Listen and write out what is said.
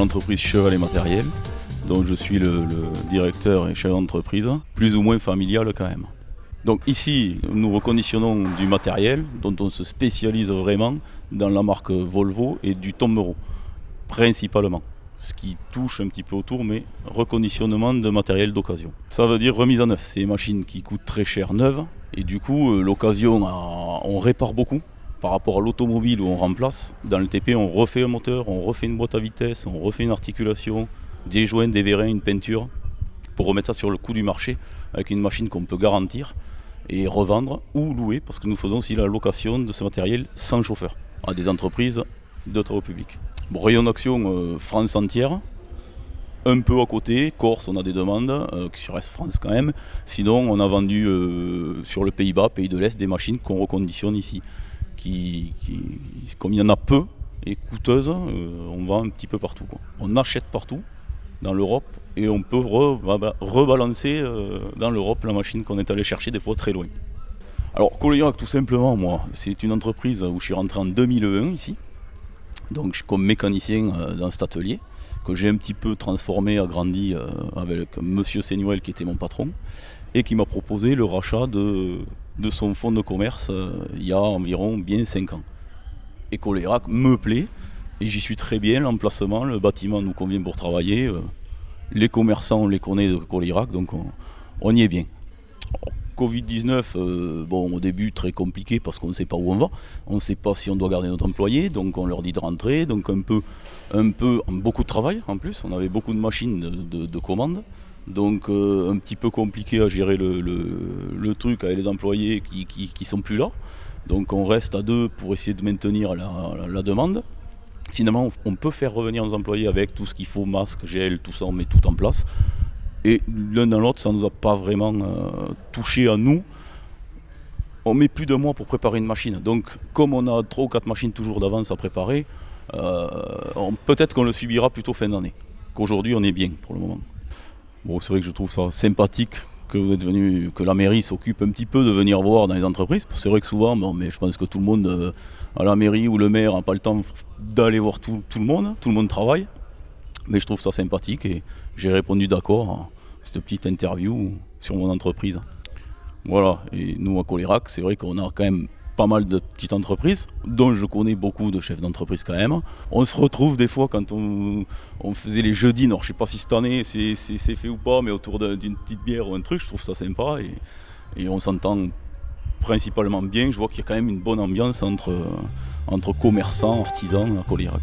l'entreprise Cheval et Matériel, dont je suis le directeur et chef d'entreprise, plus ou moins familial quand même. Donc ici, nous reconditionnons du matériel dont on se spécialise vraiment dans la marque Volvo et du tombereau, principalement. Ce qui touche un petit peu autour, mais reconditionnement de matériel d'occasion. Ça veut dire remise à neuf. C'est des machines qui coûtent très cher neuves, et du coup, l'occasion, on répare beaucoup. Par rapport à l'automobile où on remplace, dans le TP on refait un moteur, on refait une boîte à vitesse, on refait une articulation, des joints, des vérins, une peinture, pour remettre ça sur le coût du marché avec une machine qu'on peut garantir et revendre ou louer, parce que nous faisons aussi la location de ce matériel sans chauffeur à des entreprises de travaux publics. Bon, rayon d'action France entière, un peu à côté, Corse on a des demandes, qui reste France quand même, sinon on a vendu sur le Pays-Bas, Pays de l'Est, des machines qu'on reconditionne ici. Comme il y en a peu et coûteuses, on vend un petit peu partout, quoi. On achète partout dans l'Europe et on peut rebalancer dans l'Europe la machine qu'on est allé chercher des fois très loin. Alors Colérac, tout simplement, moi, c'est une entreprise où je suis rentré en 2001 ici, donc je suis comme mécanicien dans cet atelier que j'ai un petit peu transformé, agrandi avec monsieur Seignoel qui était mon patron et qui m'a proposé le rachat de son fonds de commerce il y a environ bien 5 ans. Et Colérac me plaît et j'y suis très bien, l'emplacement, le bâtiment nous convient pour travailler, les commerçants on les connaît de Colérac, donc on y est bien. Alors, Covid-19, au début très compliqué parce qu'on ne sait pas où on va, on ne sait pas si on doit garder notre employé, donc on leur dit de rentrer, donc beaucoup de travail en plus, on avait beaucoup de machines de commandes. Donc un petit peu compliqué à gérer le truc avec les employés qui sont plus là. Donc on reste à deux pour essayer de maintenir la demande. Finalement on peut faire revenir nos employés avec tout ce qu'il faut, masque, gel, tout ça, on met tout en place. Et l'un dans l'autre ça ne nous a pas vraiment touché à nous. On met plus de mois pour préparer une machine. Donc comme on a 3 ou 4 machines toujours d'avance à préparer, peut-être qu'on le subira plutôt fin d'année. Qu'aujourd'hui on est bien pour le moment. Bon, c'est vrai que je trouve ça sympathique que la mairie s'occupe un petit peu de venir voir dans les entreprises. C'est vrai que souvent, mais je pense que tout le monde à la mairie ou le maire n'a pas le temps d'aller voir tout le monde travaille. Mais je trouve ça sympathique et j'ai répondu d'accord à cette petite interview sur mon entreprise. Voilà, et nous à Colérac, c'est vrai qu'on a quand même pas mal de petites entreprises, dont je connais beaucoup de chefs d'entreprise quand même. On se retrouve des fois quand on faisait les jeudis, alors je sais pas si cette année c'est fait ou pas, mais autour d'une petite bière ou un truc, je trouve ça sympa et on s'entend principalement bien. Je vois qu'il y a quand même une bonne ambiance entre commerçants, artisans à Colérac.